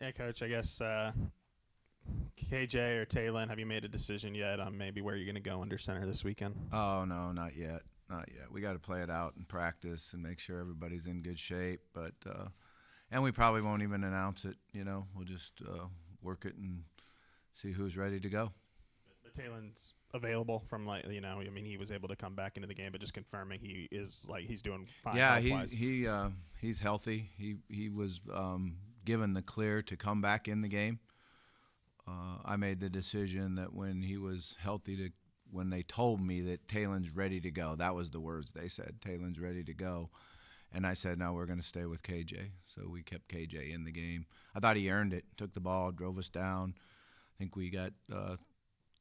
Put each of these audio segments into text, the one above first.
Yeah, Coach, I guess KJ or Taylon, have you made a decision yet on maybe where you're going to go under center this weekend? Oh, no, not yet. Not yet. We got to play it out in practice and make sure everybody's in good shape. But and we probably won't even announce it. We'll just work it and see who's ready to go. But Taylon's available from he was able to come back into the game, but just confirming he's doing fine. Yeah, he's healthy. He was given the clear to come back in the game. I made the decision that when he was healthy when they told me that Taylon's ready to go, that was the words they said, Taylon's ready to go. And I said, no, we're going to stay with KJ. So we kept KJ in the game. I thought he earned it, took the ball, drove us down. I think we got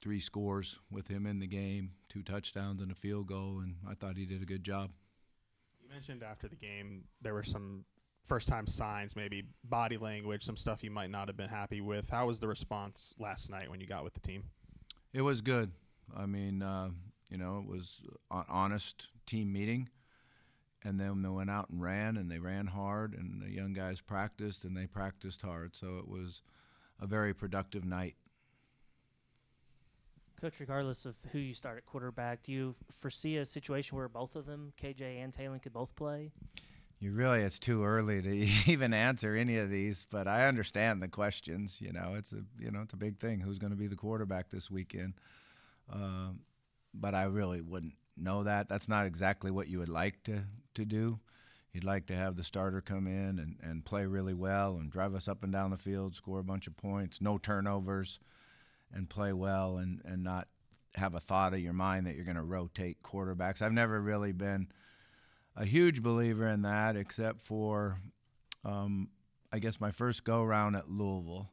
3 scores with him in the game, 2 touchdowns and a field goal, and I thought he did a good job. You mentioned after the game there were some first-time signs, maybe body language, some stuff you might not have been happy with. How was the response last night when you got with the team? It was good. I mean, it was an honest team meeting. And then they went out and they ran hard, and the young guys practiced, and they practiced hard. So it was a very productive night. Coach, regardless of who you start at quarterback, do you foresee a situation where both of them, KJ and Taylon, could both play? It's too early to even answer any of these, but I understand the questions. It's a big thing. Who's going to be the quarterback this weekend? But I really wouldn't know that. That's not exactly what you would like to do. You'd like to have the starter come in and play really well and drive us up and down the field, score a bunch of points, no turnovers, and play well and not have a thought of your mind that you're going to rotate quarterbacks. I've never really been a huge believer in that, except for, I guess, my first go-around at Louisville.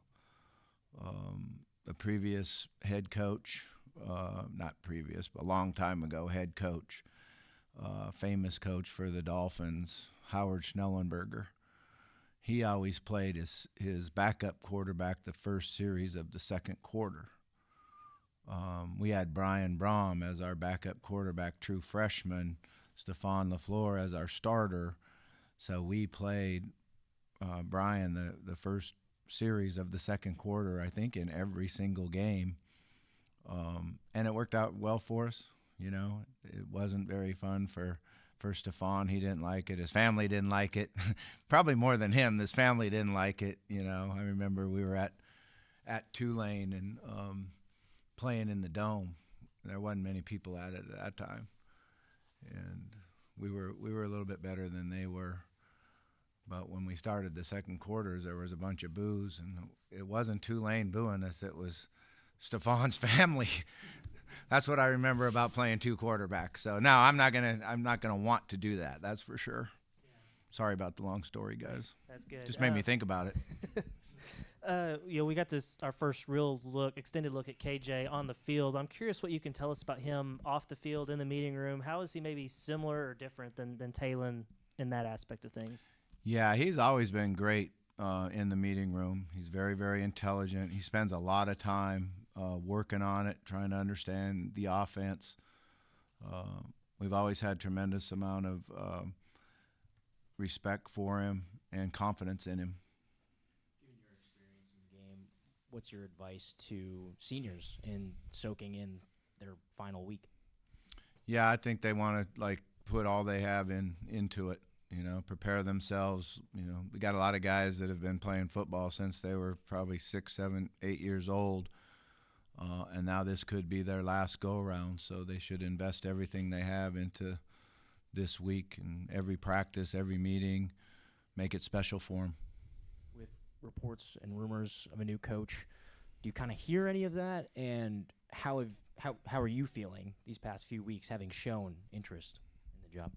The previous head coach, not previous, but a long time ago, head coach, famous coach for the Dolphins, Howard Schnellenberger. He always played his backup quarterback the first series of the second quarter. We had Brian Braum as our backup quarterback, true freshman, Stephon LaFleur as our starter. So we played Brian the first series of the second quarter, I think, in every single game. And it worked out well for us. It wasn't very fun for Stephon. He didn't like it. His family didn't like it. Probably more than him. His family didn't like it. I remember we were at Tulane and playing in the Dome. There wasn't many people at it at that time. And we were a little bit better than they were. But when we started the second quarters, there was a bunch of boos, and it wasn't Tulane booing us. It was Stephon's family. That's what I remember about playing 2 quarterbacks. So no, I'm not gonna want to do that. That's for sure. Yeah. Sorry about the long story, guys. That's good. Just made me think about it. We got our first extended look at KJ on the field. I'm curious what you can tell us about him off the field in the meeting room. How is he maybe similar or different than Taylon in that aspect of things? Yeah, he's always been great in the meeting room. He's very, very intelligent. He spends a lot of time working on it, trying to understand the offense. We've always had tremendous amount of respect for him and confidence in him. Given your experience in the game, what's your advice to seniors in soaking in their final week? Yeah, I think they want to put all they have into it. Prepare themselves. We got a lot of guys that have been playing football since they were probably 6, 7, 8 years old. And now this could be their last go-around, so they should invest everything they have into this week and every practice, every meeting, make it special for them. With reports and rumors of a new coach, do you kind of hear any of that? And how are you feeling these past few weeks, having shown interest in the job?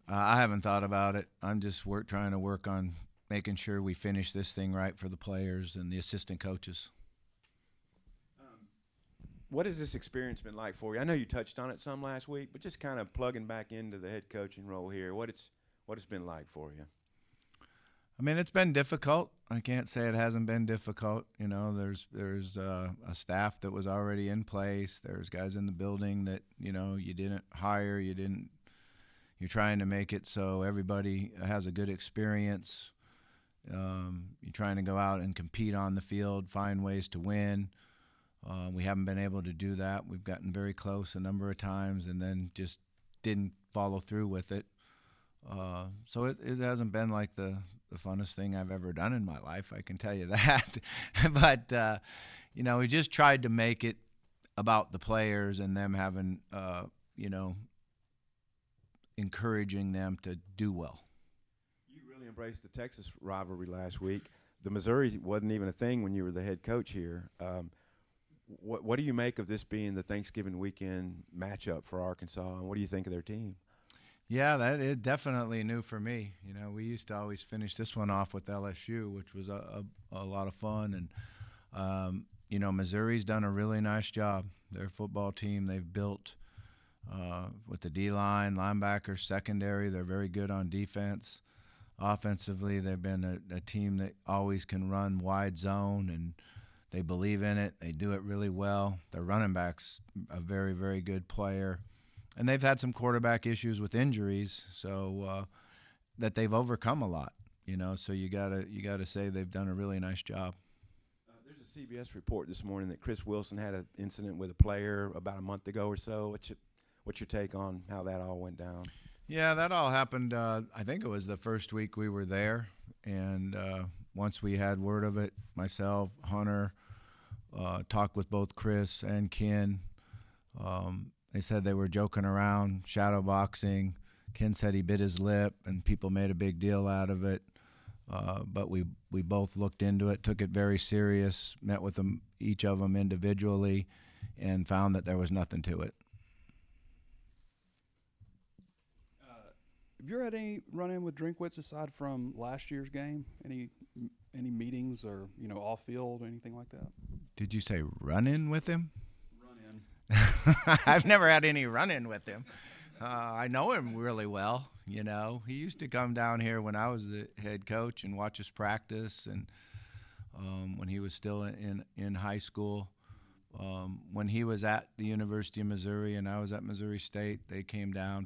I haven't thought about it. I'm just trying to work on making sure we finish this thing right for the players and the assistant coaches. What has this experience been like for you? I know you touched on it some last week, but just kind of plugging back into the head coaching role here, what it's been like for you? I mean, it's been difficult. I can't say it hasn't been difficult. There's a staff that was already in place. There's guys in the building that you didn't hire. You're trying to make it so everybody has a good experience. You're trying to go out and compete on the field, find ways to win. We haven't been able to do that. We've gotten very close a number of times and then just didn't follow through with it. So it hasn't been like the funnest thing I've ever done in my life, I can tell you that. But, we just tried to make it about the players and them having, encouraging them to do well. You really embraced the Texas rivalry last week. The Missouri wasn't even a thing when you were the head coach here. What do you make of this being the Thanksgiving weekend matchup for Arkansas, and what do you think of their team? Yeah, that is definitely new for me. We used to always finish this one off with LSU, which was a lot of fun. And, Missouri's done a really nice job. Their football team, they've built with the D-line, linebackers, secondary. They're very good on defense. Offensively, they've been a team that always can run wide zone, and they believe in it. They do it really well. Their running back's a very, very good player. And they've had some quarterback issues with injuries, so that they've overcome a lot. So you gotta say they've done a really nice job. There's a CBS report this morning that Chris Wilson had an incident with a player about a month ago or so. What's your take on how that all went down? Yeah, that all happened, I think it was the first week we were there. And once we had word of it, myself, Hunter, talked with both Chris and Ken. They said they were joking around, shadow boxing. Ken said he bit his lip, and people made a big deal out of it. But we both looked into it, took it very serious, met with them, each of them individually, and found that there was nothing to it. Have you had any run-in with Drinkwitz aside from last year's game? Any meetings or off field or anything like that? Did you say run-in with him? Run-in. I've never had any run-in with him. I know him really well. He used to come down here when I was the head coach and watch us practice, and when he was still in high school. When he was at the University of Missouri and I was at Missouri State, they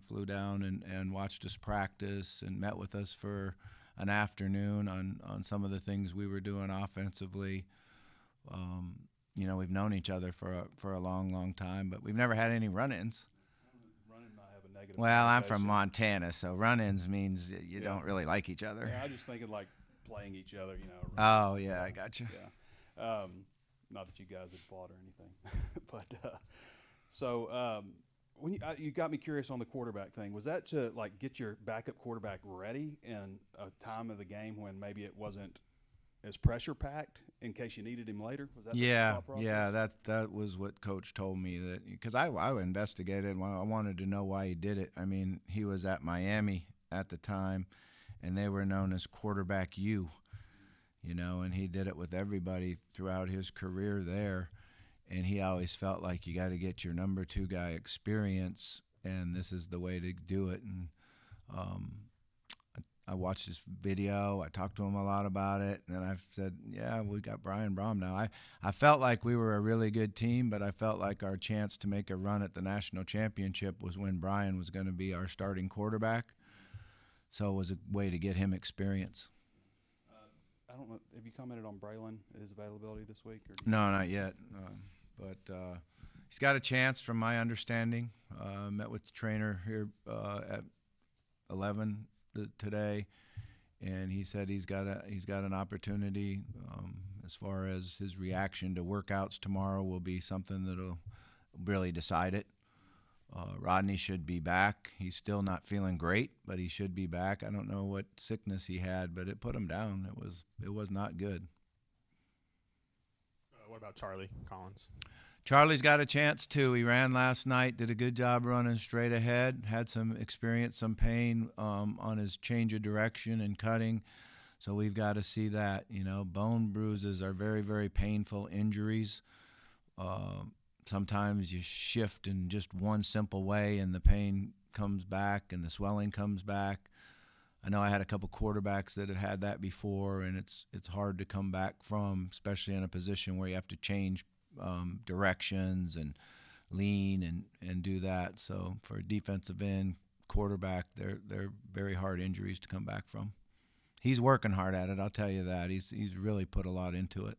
flew down and watched us practice and met with us for an afternoon on some of the things we were doing offensively. We've known each other for a long, long time, but we've never had any run-ins. Run-in might have a negative. Well, I'm from Montana, so run-ins means you don't really like each other. Yeah, I was just thinking like playing each other, Oh, yeah, I got you. Yeah. Not that you guys had fought or anything, but so when you got me curious on the quarterback thing, was that to get your backup quarterback ready in a time of the game when maybe it wasn't as pressure packed in case you needed him later? Was that the thought process? Yeah, that was what Coach told me, that because I investigated, I wanted to know why he did it. I mean, he was at Miami at the time, and they were known as quarterback U. And he did it with everybody throughout his career there. And he always felt like you got to get your number two guy experience, and this is the way to do it. And I watched this video. I talked to him a lot about it. And then I said, yeah, we got Brian Brom now. I felt like we were a really good team, but I felt like our chance to make a run at the national championship was when Brian was going to be our starting quarterback. So it was a way to get him experience. I don't know. Have you commented on Braylon, his availability this week? No, not yet. But he's got a chance, from my understanding. Met with the trainer here at 11 today, and he said he's got an opportunity. As far as his reaction to workouts tomorrow will be something that'll really decide it. Rodney should be back. He's still not feeling great, but he should be back. I don't know what sickness he had, but it put him down. It was not good. What about Charlie Collins? Charlie's got a chance too. He ran last night, did a good job running straight ahead, had some pain on his change of direction and cutting. So we've got to see that. Bone bruises are very, very painful injuries. Sometimes you shift in just one simple way and the pain comes back and the swelling comes back. I know I had a couple quarterbacks that have had that before, and it's hard to come back from, especially in a position where you have to change directions and lean and do that. So for a defensive end quarterback, they're very hard injuries to come back from. He's working hard at it. I'll tell you that. He's really put a lot into it.